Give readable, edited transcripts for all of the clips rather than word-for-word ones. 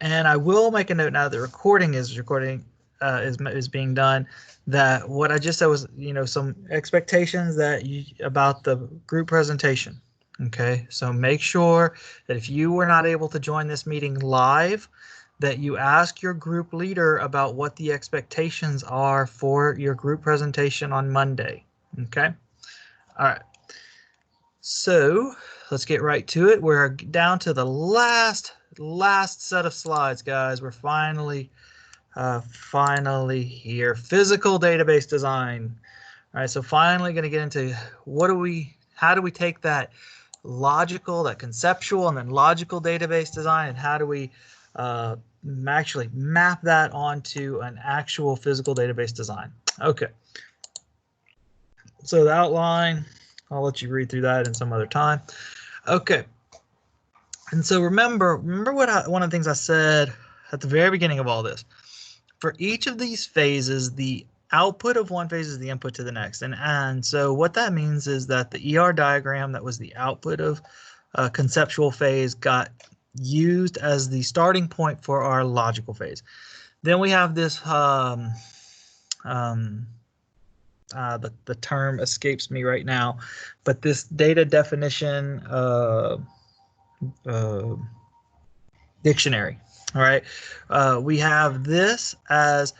And I will make a note now that the recording is being done, that what I just said was, some expectations that about the group presentation. Okay, so make sure that if you were not able to join this meeting live, that you ask your group leader about what the expectations are for your group presentation on Monday. Okay, all right. So let's get right to it. We're down to the last set of slides, guys. We're finally here. Physical database design. All right, so finally going to get into how do we take that logical, that conceptual, and then logical database design, and how do we actually map that onto an actual physical database design. Okay. So the outline, I'll let you read through that in some other time. Okay. And so remember what one of the things I said at the very beginning of all this. For each of these phases, the output of one phase is the input to the next. And so what that means is that the ER diagram that was the output of a conceptual phase got used as the starting point for our logical phase. Then we have this, the term escapes me right now, but this data definition dictionary. All right, we have this as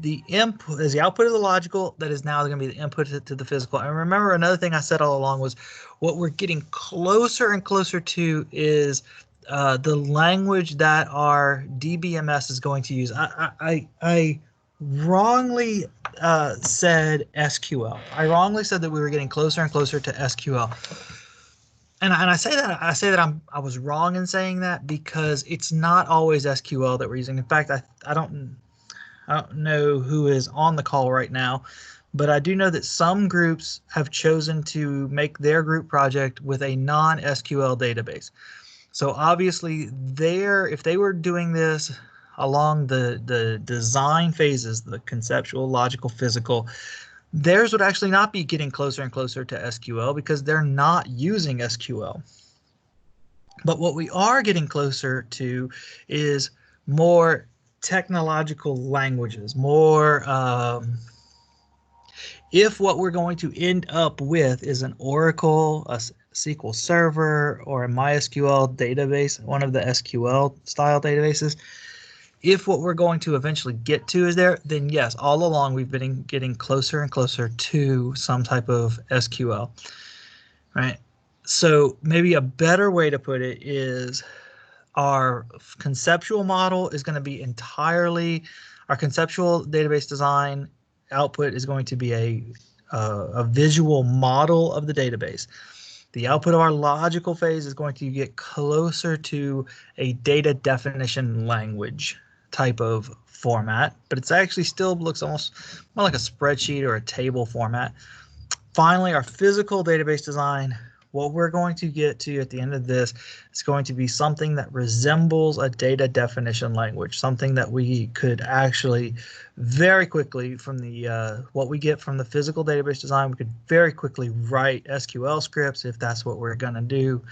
the input, as the output of the logical, that is now going to be the input to the physical. And remember, another thing I said all along was what we're getting closer and closer to is the language that our DBMS is going to use. I wrongly said SQL. I wrongly said that we were getting closer and closer to SQL. And I say that I was wrong in saying that because it's not always SQL that we're using. In fact, I don't know who is on the call right now, but I do know that some groups have chosen to make their group project with a non-SQL database. So obviously if they were doing this along the design phases, the conceptual, logical, physical, theirs would actually not be getting closer and closer to SQL because they're not using SQL. But what we are getting closer to is more technological languages, more if what we're going to end up with is an Oracle, a SQL Server, or a MySQL database, one of the SQL style databases, if what we're going to eventually get to is there, then yes, all along we've been getting closer and closer to some type of SQL, right? So maybe a better way to put it is our conceptual model is going to be entirely, our conceptual database design output is going to be a visual model of the database. The output of our logical phase is going to get closer to a data definition language type of format, but it's actually still looks almost more like a spreadsheet or a table format. Finally, our physical database design, what we're going to get to at the end of this is going to be something that resembles a data definition language, something that we could actually very quickly from the what we get from the physical database design, we could very quickly write SQL scripts if that's what we're going to do,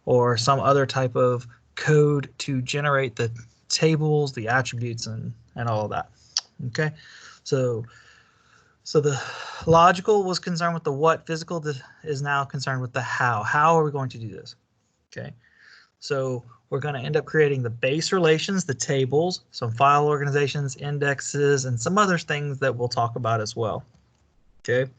or some other type of code to generate the tables, the attributes, and all of that. Okay, so the logical was concerned with the what, physical is now concerned with the how. How are we going to do this? Okay, so we're going to end up creating the base relations, the tables, some file organizations, indexes, and some other things that we'll talk about as well. Okay,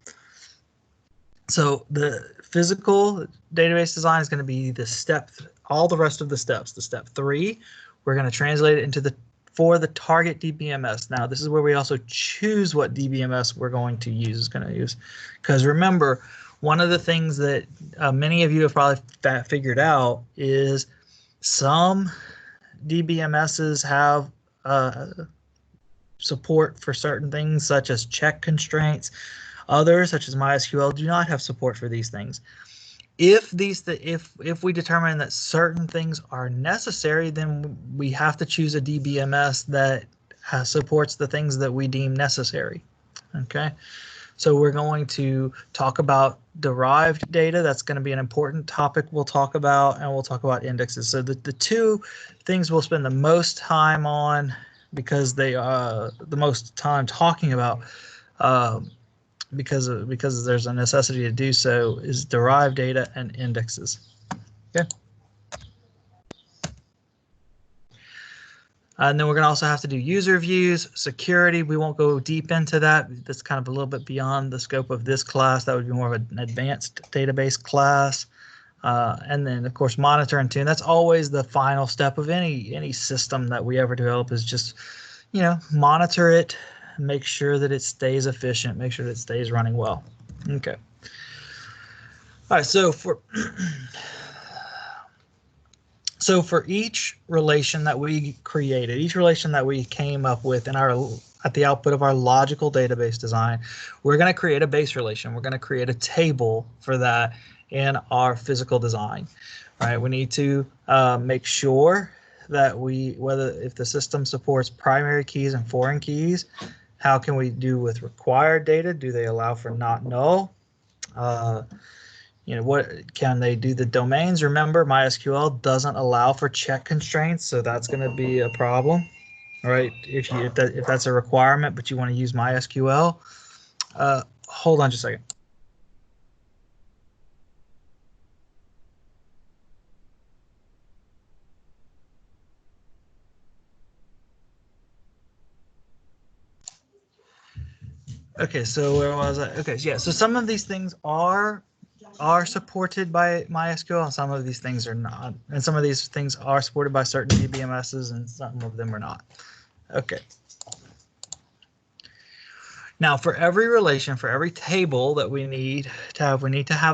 so the physical database design is going to be the step, all the rest of the steps. The step 3, we're going to translate it into for the target DBMS. Now, this is where we also choose what DBMS we're going to use, because remember, one of the things that many of you have probably figured out is some DBMSs have support for certain things, such as check constraints. Others, such as MySQL, do not have support for these things. If we determine that certain things are necessary, then we have to choose a DBMS that supports the things that we deem necessary. Okay, So we're going to talk about derived data. That's going to be an important topic we'll talk about, and we'll talk about indexes. So the two things we'll spend the most time on, because they are the most time talking about, because there's a necessity to do so, is derived data and indexes. Okay. And then we're going to also have to do user views, security. We won't go deep into that. That's kind of a little bit beyond the scope of this class. That would be more of an advanced database class. And then, of course, monitor and tune. That's always the final step of any system that we ever develop, is just, you know, monitor it, make sure that it stays efficient, make sure that it stays running well. Okay. All right, so for each relation that we created, each relation that we came up with at the output of our logical database design, we're going to create a base relation. We're going to create a table for that in our physical design. Right? We need to make sure that if the system supports primary keys and foreign keys, how can we do with required data? Do they allow for not null? You know, what can they do the domains? Remember, MySQL doesn't allow for check constraints, so that's going to be a problem, right? If that's a requirement, but you want to use MySQL. Hold on just a second. Okay, so where was I? Okay, yeah. So some of these things are supported by MySQL, and some of these things are not. And some of these things are supported by certain DBMSs, and some of them are not. Okay. Now, for every relation, for every table that we need to have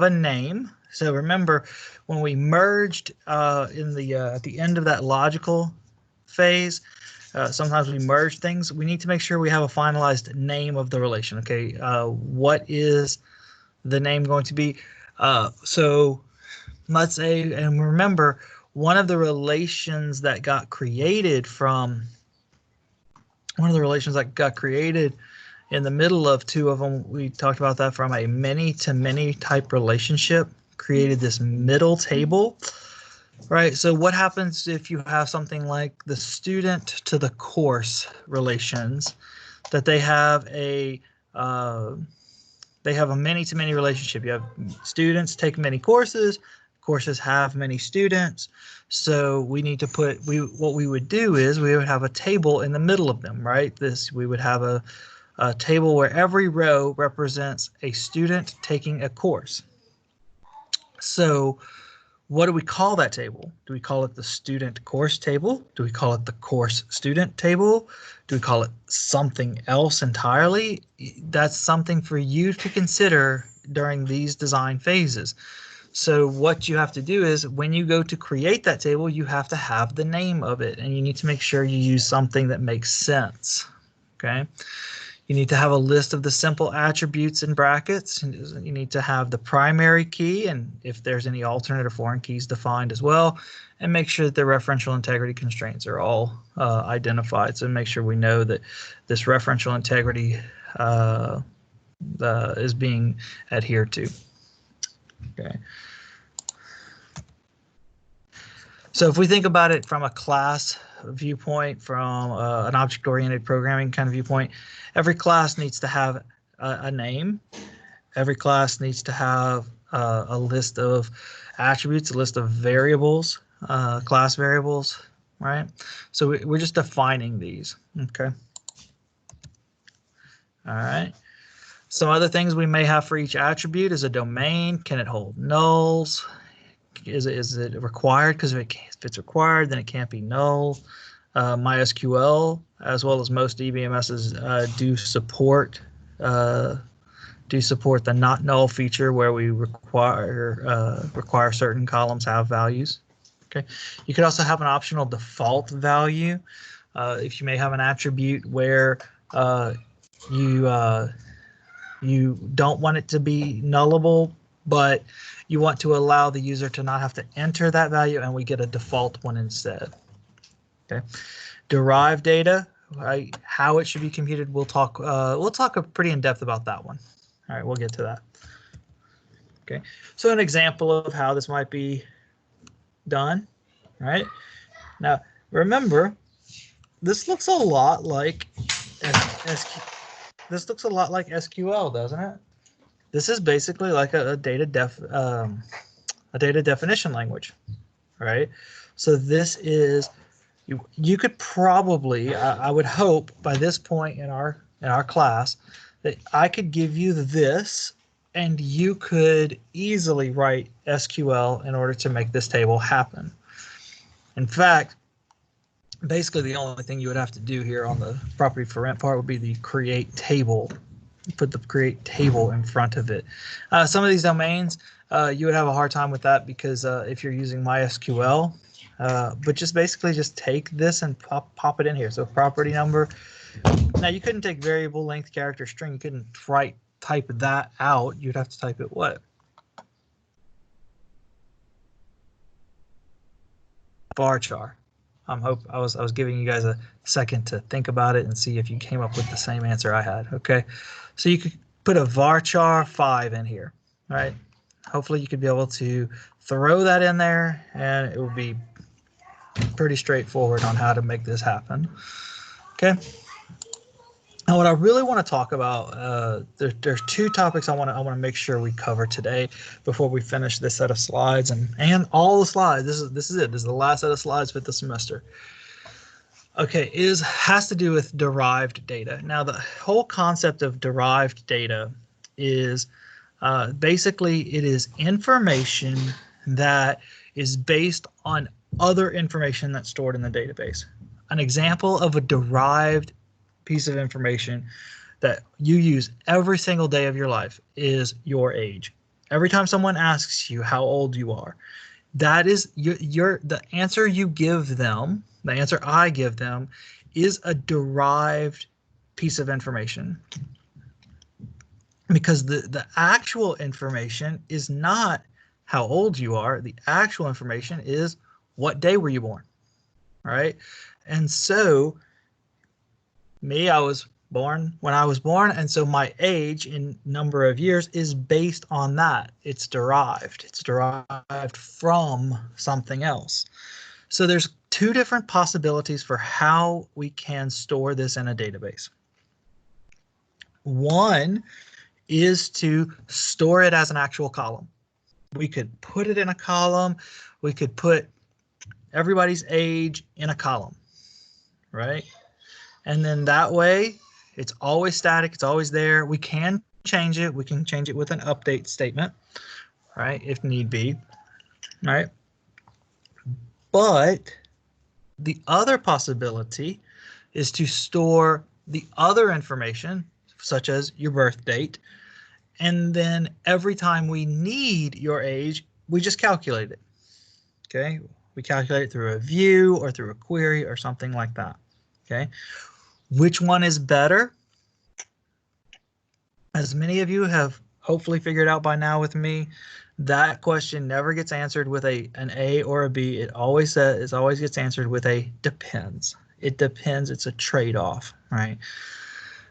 a name. So remember, when we merged at the end of that logical phase, sometimes we merge things. We need to make sure we have a finalized name of the relation. Okay, what is the name going to be? So let's say, and remember, one of the relations that got created in the middle of two of them, we talked about that from a many-to-many type relationship, created this middle table, right? So what happens if you have something like the student to the course relations, that they have a many-to-many relationship? You have students take many courses, courses have many students. So we need to what we would do is we would have a table in the middle of them, right? We would have a table where every row represents a student taking a course. So what do we call that table? Do we call it the student course table? Do we call it the course student table? Do we call it something else entirely? That's something for you to consider during these design phases. So what you have to do is, when you go to create that table, you have to have the name of it, and you need to make sure you use something that makes sense. Okay. You need to have a list of the simple attributes in brackets. You need to have the primary key, and if there's any alternate or foreign keys defined as well, and make sure that the referential integrity constraints are all identified. So make sure we know that this referential integrity is being adhered to. Okay. So if we think about it from a class viewpoint, from an object-oriented programming kind of viewpoint, every class needs to have a name. Every class needs to have a list of attributes, a list of variables, class variables, right? So we're just defining these, okay? All right. Some other things we may have for each attribute is a domain. Can it hold nulls? Is it required? Because if it's required, then it can't be null. MySQL, as well as most DBMSs, do support the not null feature, where we require certain columns have values. Okay. You could also have an optional default value. If you may have an attribute where you don't want it to be nullable, but you want to allow the user to not have to enter that value, and we get a default one instead. Okay. Derived data, right? How it should be computed, we'll talk pretty in depth about that one. All right, we'll get to that. Okay, so an example of how this might be done, right? Now, remember, this looks a lot like SQL, doesn't it? This is basically like a data definition language, right? So this is you could probably I would hope by this point in our class that I could give you this and you could easily write SQL in order to make this table happen. In fact, basically the only thing you would have to do here on the property for rent part would be the create table. Put the create table in front of it. Some of these domains you would have a hard time with that because if you're using MySQL, but just basically just take this and pop it in here. So property number. Now you couldn't take variable length character string. You couldn't type that out. You'd have to type it what? Varchar. I was giving you guys a second to think about it and see if you came up with the same answer I had. Okay, so you could put a varchar 5 in here, right? Hopefully you could be able to throw that in there and it will be pretty straightforward on how to make this happen. Okay. Now, what I really want to talk about, there's two topics I want to make sure we cover today before we finish this set of slides and all the slides. This is it. This is the last set of slides for the semester. Okay, has to do with derived data. Now, the whole concept of derived data is basically it is information that is based on other information that's stored in the database. An example of a derived piece of information that you use every single day of your life is your age. Every time someone asks you how old you are, that is the answer you give them, the answer I give them is a derived piece of information. Because the actual information is not how old you are. The actual information is what day were you born, right? And so I was born when I was born, and so my age in number of years is based on that. It's derived. It's derived from something else. So there's two different possibilities for how we can store this in a database. One is to store it as an actual column. We could put it in a column. We could put everybody's age in a column, right? And then that way, it's always static. It's always there. We can change it. We can change it with an update statement, right, if need be, right? But the other possibility is to store the other information, such as your birth date, and then every time we need your age, we just calculate it, okay? We calculate it through a view or through a query or something like that, okay? Which one is better? As many of you have hopefully figured out by now with me, that question never gets answered with an A or a B. It always gets answered with a depends. It depends. It's a trade-off, right?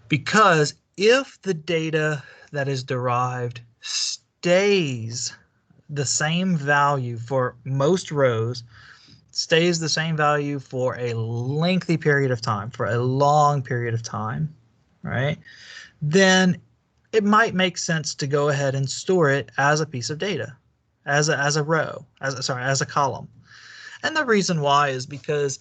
Because if the data that is derived stays the same value for most rows, stays the same value for a lengthy period of time, for a long period of time, right? Then it might make sense to go ahead and store it as a piece of data, as a row, as a column. And the reason why is because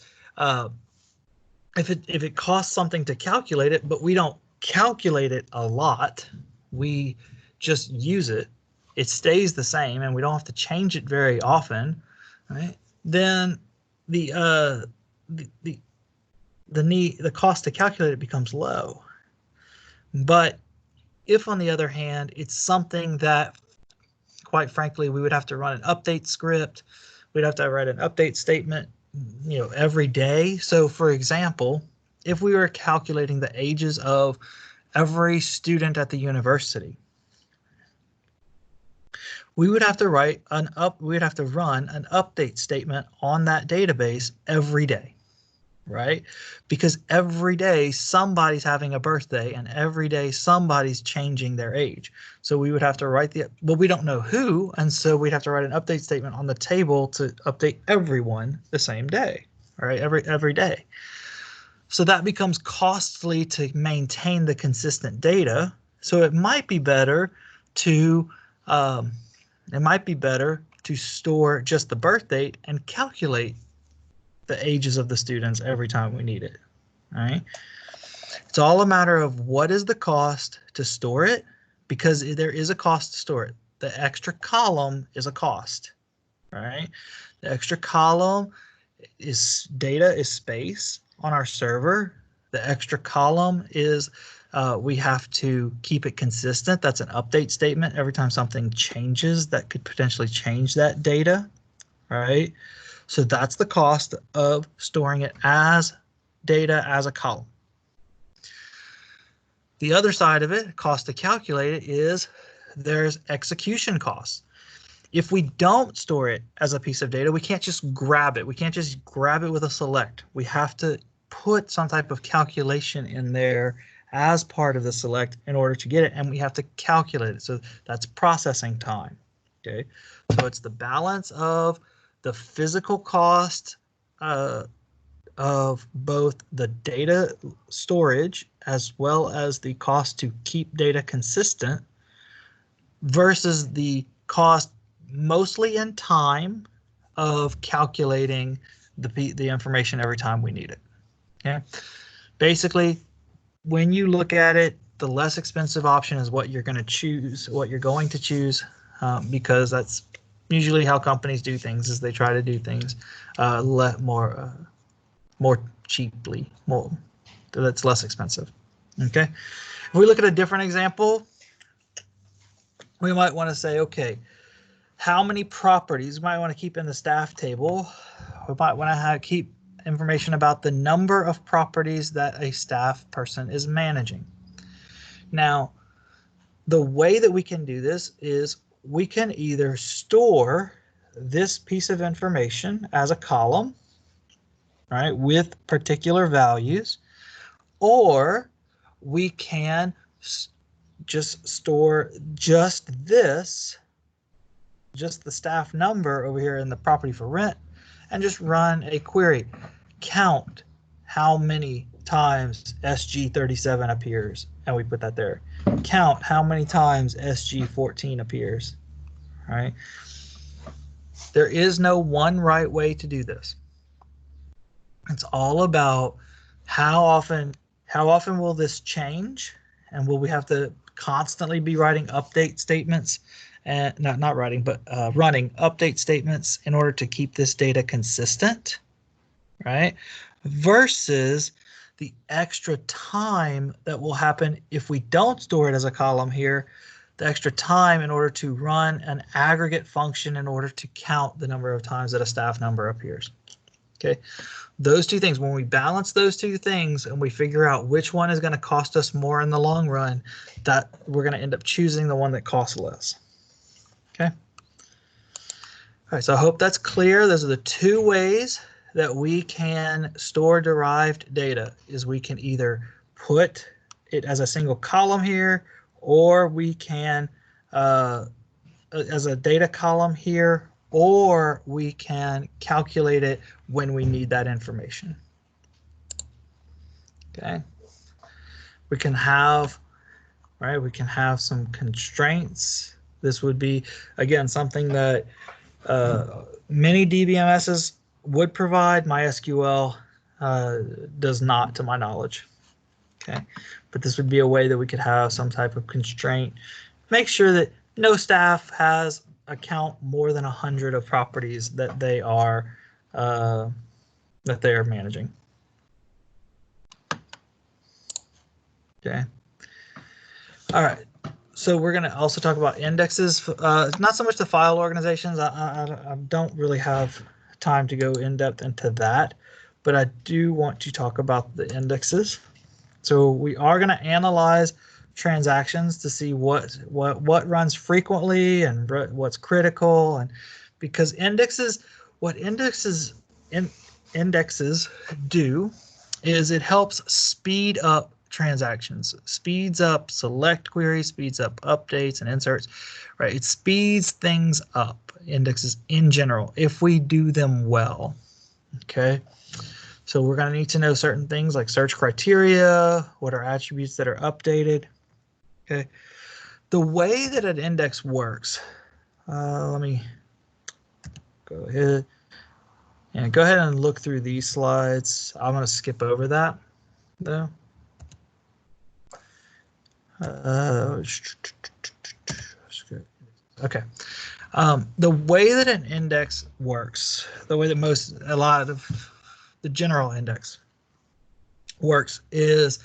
if it costs something to calculate it, but we don't calculate it a lot, we just use it, it stays the same, and we don't have to change it very often, right? Then the cost to calculate it becomes low. But if, on the other hand, it's something that, quite frankly, we would have to run an update script, we'd have to write an update statement, every day. So, for example, if we were calculating the ages of every student at the university, we would have to run an update statement on that database every day. right? Because every day somebody's having a birthday and every day somebody's changing their age. So we would have to write well, we don't know who, and so we'd have to write an update statement on the table to update everyone the same day, all right, every day. So that becomes costly to maintain the consistent data. So it might be better to store just the birth date and calculate the ages of the students every time we need it. All right. It's all a matter of what is the cost to store it, because there is a cost to store it. The extra column is a cost. All right. The extra column is data, is space on our server. The extra column is we have to keep it consistent. That's an update statement. Every time something changes, that could potentially change that data, right? So that's the cost of storing it as data as a column. The other side of it, cost to calculate it, is there's execution costs. If we don't store it as a piece of data, we can't just grab it. We can't just grab it with a select. We have to put some type of calculation in there as part of the select in order to get it, and we have to calculate it. So that's processing time. Okay, so it's the balance of the physical cost of both the data storage as well as the cost to keep data consistent versus the cost mostly in time of calculating the information every time we need it. Okay, basically, when you look at it, the less expensive option is what you're going to choose, because that's usually how companies do things, is they try to do things more cheaply, that's less expensive. Okay, if we look at a different example, we might want to say, okay, how many properties we might want to keep in the staff table? We might want to keep information about the number of properties that a staff person is managing. Now, the way that we can do this is we can either store this piece of information as a column, right, with particular values, or we can just store just the staff number over here in the property for rent, and just run a query. Count how many times SG37 appears, and we put that there. Count how many times SG14 appears. All right. There is no one right way to do this. It's all about how often will this change, and will we have to constantly be writing update statements, and running update statements in order to keep this data consistent, right? Versus the extra time that will happen if we don't store it as a column here, the extra time in order to run an aggregate function in order to count the number of times that a staff number appears. Okay, those two things, when we balance those two things and we figure out which one is going to cost us more in the long run, that we're going to end up choosing the one that costs less. Okay. All right, so I hope that's clear. Those are the two ways that we can store derived data, is we can either put it as a single column here, or we can as a data column here, or we can calculate it when we need that information. Okay, we can have some constraints. This would be, again, something that many DBMSs would provide. MySQL does not, to my knowledge. Okay, but this would be a way that we could have some type of constraint. Make sure that no staff has account more than 100 of properties that they are managing. Okay. All right. So we're going to also talk about indexes. Not so much the file organizations. I don't really have time to go in depth into that, but I do want to talk about the indexes. So we are going to analyze transactions to see what runs frequently and what's critical, and because indexes indexes do is it helps speed up transactions, speeds up select queries, speeds up updates and inserts, right? It speeds things up, indexes in general, if we do them well. Okay, so we're going to need to know certain things like search criteria, what are attributes that are updated. Okay, the way that an index works, let me go ahead and look through these slides. I'm going to skip over that though. Okay. The way that an index works, the way that a lot of the general index works is,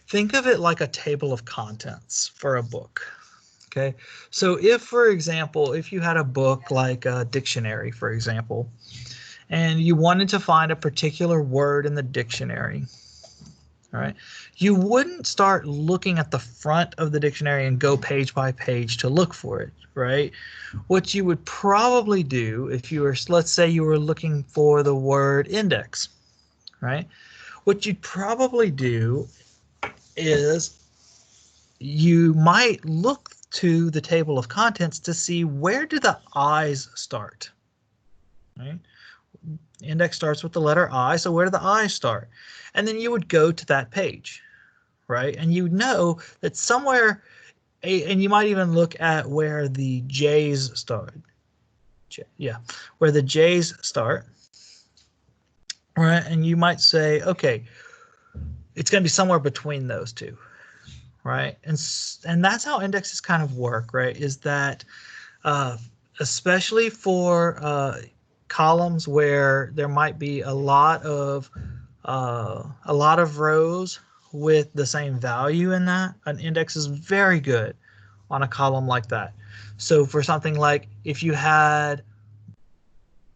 think of it like a table of contents for a book. Okay, so if, for example, if you had a book like a dictionary, for example, and you wanted to find a particular word in the dictionary, all right, you wouldn't start looking at the front of the dictionary and go page by page to look for it, right? What you would probably do if you were, let's say you were looking for the word index, right? What you'd probably do is you might look to the table of contents to see where do the I's start, right? Index starts with the letter I, so where do the I's start? And then you would go to that page, right? And you know that somewhere, and you might even look at where the J's start. Yeah, where the J's start, right? And you might say, okay, it's going to be somewhere between those two, right? And that's how indexes kind of work, right? Is that especially for columns where there might be a lot of rows with the same value in that, an index is very good on a column like that. So for something like if you had,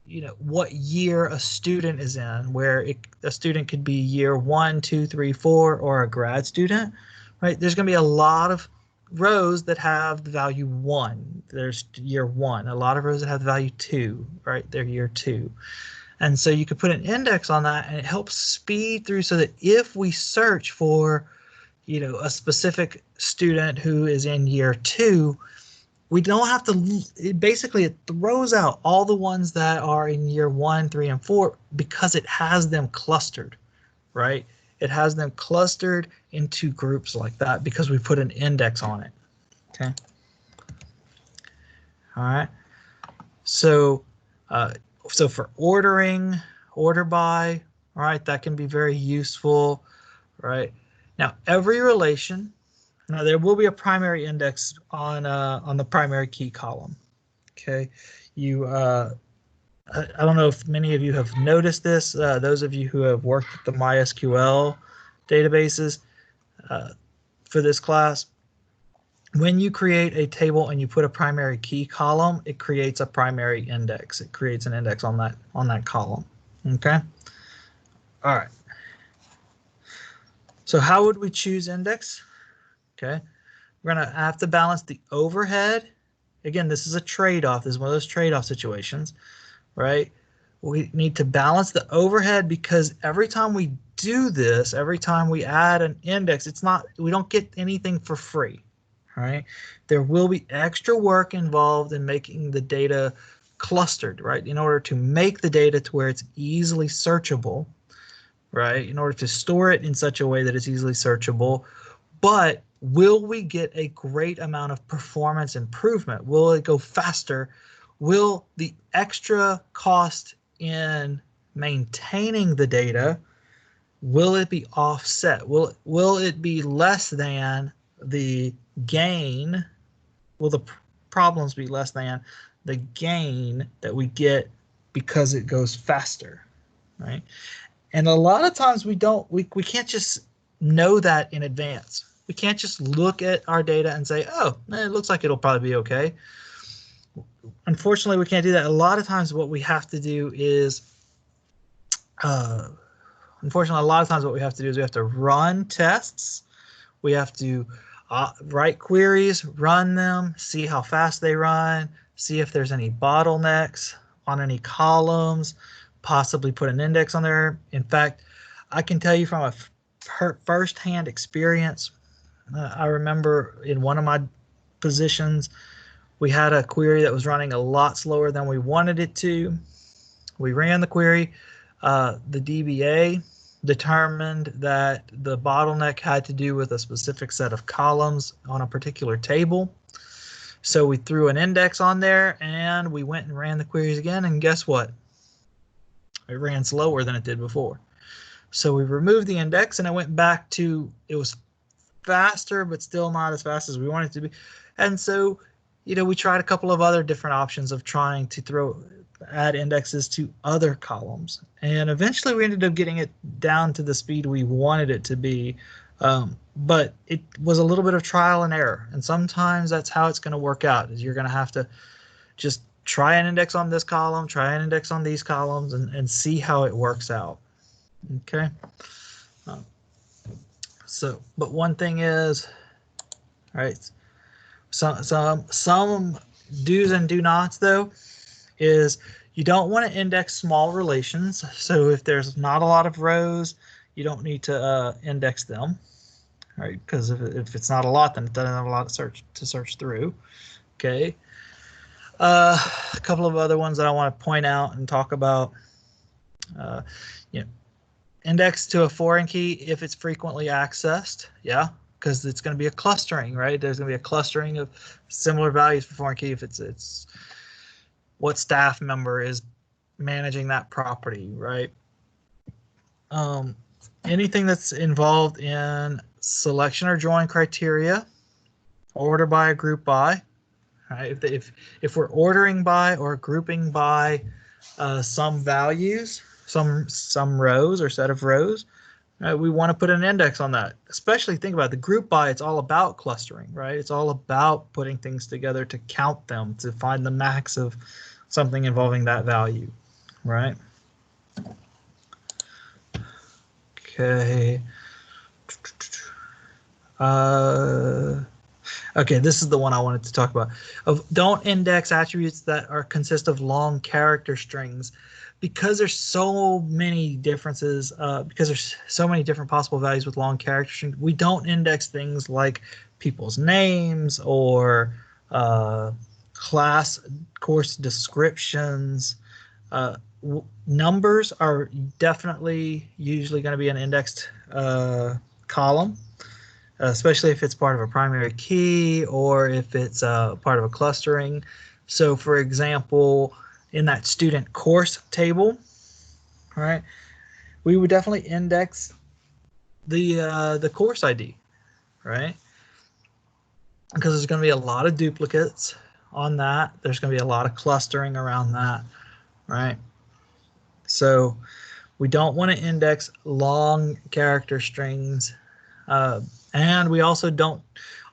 you know, what year a student is in, where a student could be year 1, 2, 3, 4, or a grad student, right? There's going to be a lot of rows that have the value 1. There's year 1. A lot of rows that have the value 2, right? They're year 2. And so you could put an index on that, and it helps speed through so that if we search for, you know, a specific student who is in year 2, we don't have to, basically it throws out all the ones that are in year 1, 3, and 4 because it has them clustered, right? It has them clustered into groups like that because we put an index on it. Okay. All right. So, so for ordering, order by, all right, that can be very useful, right? Now, every relation, now there will be a primary index on the primary key column. Okay, you I don't know if many of you have noticed this. Those of you who have worked with the MySQL databases for this class, when you create a table and you put a primary key column, it creates a primary index. It creates an index on that column. Okay. All right. So how would we choose index? Okay. We're going to have to balance the overhead. Again, this is a trade-off. This is one of those trade-off situations, right? We need to balance the overhead because every time we do this, every time we add an index, we don't get anything for free. Right? There will be extra work involved in making the data clustered, right? In order to make the data to where it's easily searchable, right? In order to store it in such a way that it's easily searchable. But will we get a great amount of performance improvement? Will it go faster? Will the extra cost in maintaining the data, will it be offset? Will it be less than the gain? Will the problems be less than the gain that we get because it goes faster, right? And a lot of times we can't just know that in advance. We can't just look at our data and say, oh, it looks like it'll probably be okay. Unfortunately, we can't do that. A lot of times what we have to do is, unfortunately, a lot of times what we have to do is we have to run tests. We have to write queries, run them, see how fast they run, see if there's any bottlenecks on any columns. possibly put an index on there. In fact, I can tell you from a first-hand experience, I remember in one of my positions, we had a query that was running a lot slower than we wanted it to. We ran the query. The DBA determined that the bottleneck had to do with a specific set of columns on a particular table. So we threw an index on there and we went and ran the queries again, and guess what? It ran slower than it did before. So we removed the index and it went back to, it was faster, but still not as fast as we wanted it to be. And so, you know, we tried a couple of other different options of trying to add indexes to other columns. And eventually we ended up getting it down to the speed we wanted it to be. But it was a little bit of trial and error. And sometimes that's how it's going to work out, is you're going to have to just try an index on this column, try an index on these columns, and see how it works out. Okay. But one thing is, all right, some do's and do nots though is you don't want to index small relations. So if there's not a lot of rows, you don't need to index them, right? Because if it's not a lot, then it doesn't have a lot to search through. Okay. A couple of other ones that I want to point out and talk about. You know, index to a foreign key if it's frequently accessed. Yeah, because it's going to be a clustering, right? There's going to be a clustering of similar values for foreign key if it's what staff member is managing that property, right? Anything that's involved in selection or join criteria, order by or group by, right? If we're ordering by or grouping by some values, some rows or set of rows, we want to put an index on that. Especially think about it, the group by, it's all about clustering, right? It's all about putting things together to count them, to find the max of something involving that value, right? Okay. Okay, this is the one I wanted to talk about. Don't index attributes that consist of long character strings. Because there's so many differences, because there's so many different possible values with long character strings, we don't index things like people's names or class course descriptions. Numbers are definitely usually going to be an indexed column, especially if it's part of a primary key or if it's part of a clustering. So for example, in that student course table, right, we would definitely index the course ID, right? Because there's going to be a lot of duplicates on that. There's going to be a lot of clustering around that, right? So we don't want to index long character strings, and we also don't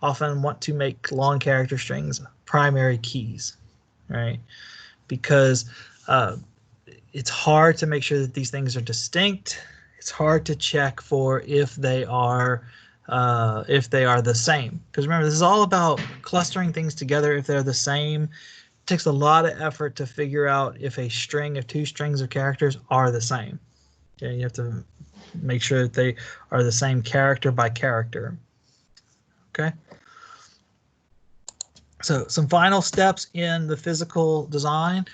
often want to make long character strings primary keys, right? Because it's hard to make sure that these things are distinct. It's hard to check for if they are the same. Because remember, this is all about clustering things together. If they're the same, it takes a lot of effort to figure out if a string of two strings of characters are the same. Okay, you have to make sure that they are the same character by character. Okay. So some final steps in the physical design,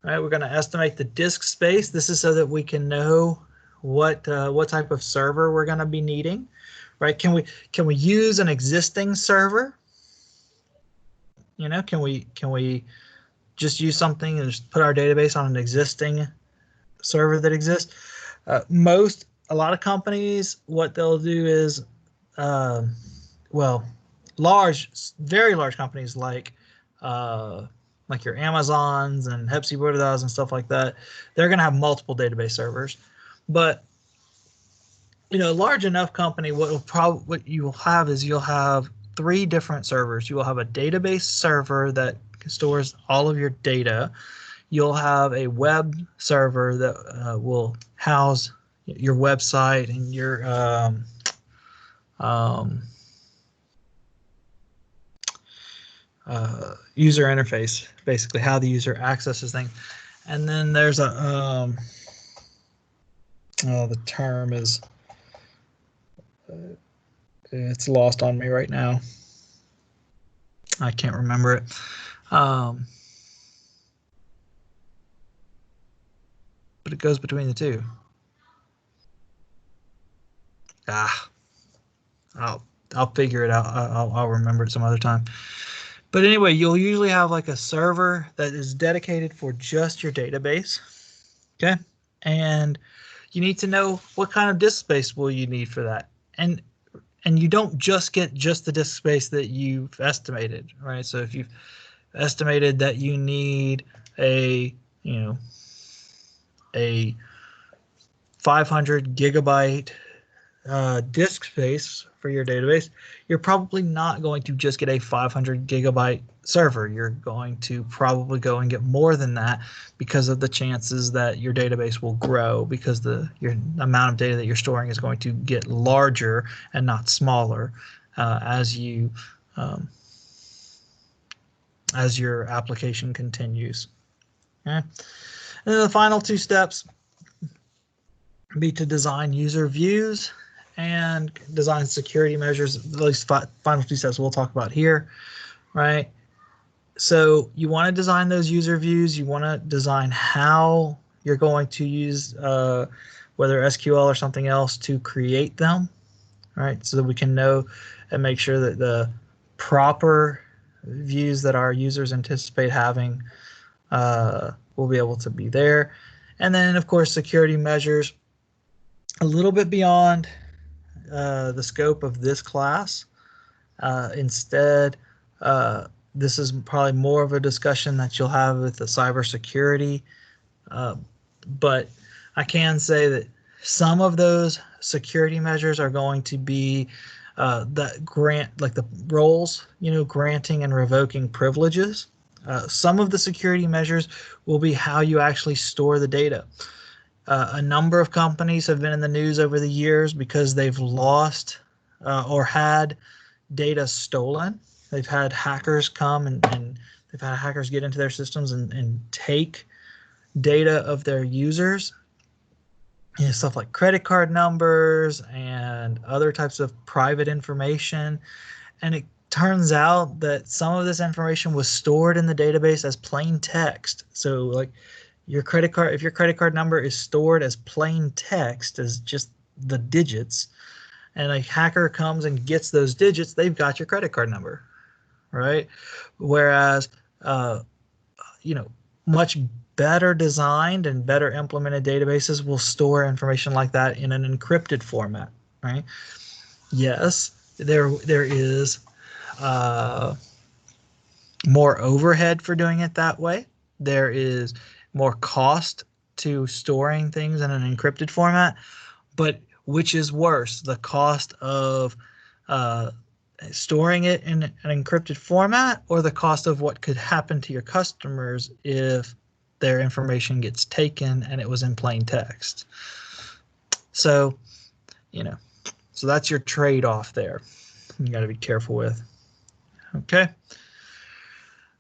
right? We're going to estimate the disk space. This is so that we can know what type of server we're going to be needing, right? Can we use an existing server? You know, can we just use something and just put our database on an existing server that exists? A lot of companies, what they'll do is, well, very large companies like your Amazons and Hepsi Buddha's and stuff like that, they're going to have multiple database servers. But you know, a large enough company, what you will have is you'll have 3 different servers. You will have a database server that stores all of your data. You'll have a web server that will house your website and your user interface, basically how the user accesses things. And then there's a Oh, the term is, it's lost on me right now. I can't remember it. But it goes between the two. I'll figure it out. I'll remember it some other time. But anyway, you'll usually have like a server that is dedicated for just your database. Okay. And you need to know what kind of disk space will you need for that. And you don't just get just the disk space that you've estimated, right? So if you've estimated that you need a 500 gigabyte disk space for your database, you're probably not going to just get a 500 gigabyte server. You're going to probably go and get more than that because of the chances that your database will grow, because your amount of data that you're storing is going to get larger and not smaller as your application continues. Okay? And then the final two steps be to design user views and design security measures. At least final two steps we'll talk about here, right? So you want to design those user views. You want to design how you're going to use whether SQL or something else to create them, right? So that we can know and make sure that the proper views that our users anticipate having will be able to be there. And then, of course, security measures a little bit beyond the scope of this class. Instead, this is probably more of a discussion that you'll have with the cybersecurity. But I can say that some of those security measures are going to be that like the roles, granting and revoking privileges. Some of the security measures will be how you actually store the data. A number of companies have been in the news over the years because they've lost or had data stolen. They've had hackers come and they've had hackers get into their systems and take data of their users. Stuff like credit card numbers and other types of private information. And it turns out that some of this information was stored in the database as plain text. So like if your credit card number is stored as plain text, as just the digits, and a hacker comes and gets those digits, they've got your credit card number, right? Whereas, much better designed and better implemented databases will store information like that in an encrypted format, right? Yes, there is more overhead for doing it that way. There is more cost to storing things in an encrypted format, but which is worse, the cost of storing it in an encrypted format, or the cost of what could happen to your customers if their information gets taken and it was in plain text? So, so that's your trade-off there. You got to be careful with. Okay.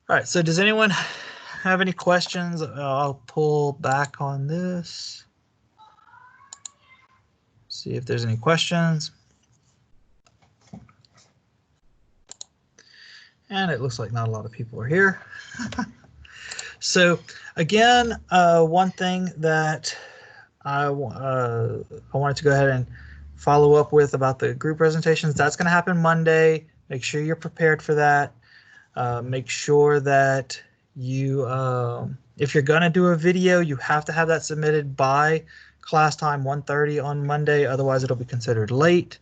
All right. So does anyone have any questions? I'll pull back on this. See if there's any questions. And it looks like not a lot of people are here. So again, one thing that I wanted to go ahead and follow up with about the group presentations, that's going to happen Monday. Make sure you're prepared for that. Make sure that you, if you're going to do a video, you have to have that submitted by class time 1:30 on Monday. Otherwise, it'll be considered late.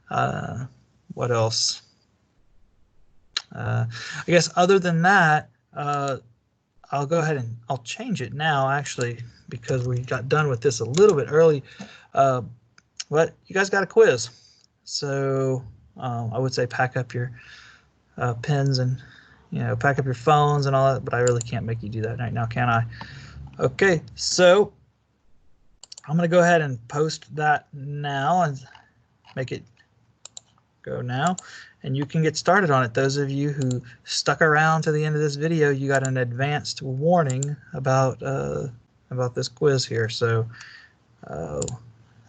What else? I guess other than that, I'll go ahead and I'll change it now, actually, because we got done with this a little bit early. But you guys got a quiz. So I would say pack up your pens and, pack up your phones and all that, but I really can't make you do that right now, can I? Okay, so I'm going to go ahead and post that now and make it go now. And you can get started on it. Those of you who stuck around to the end of this video, you got an advanced warning about this quiz here. So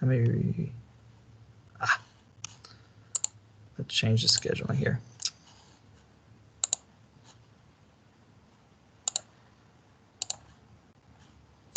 Let me let's change the scheduling here.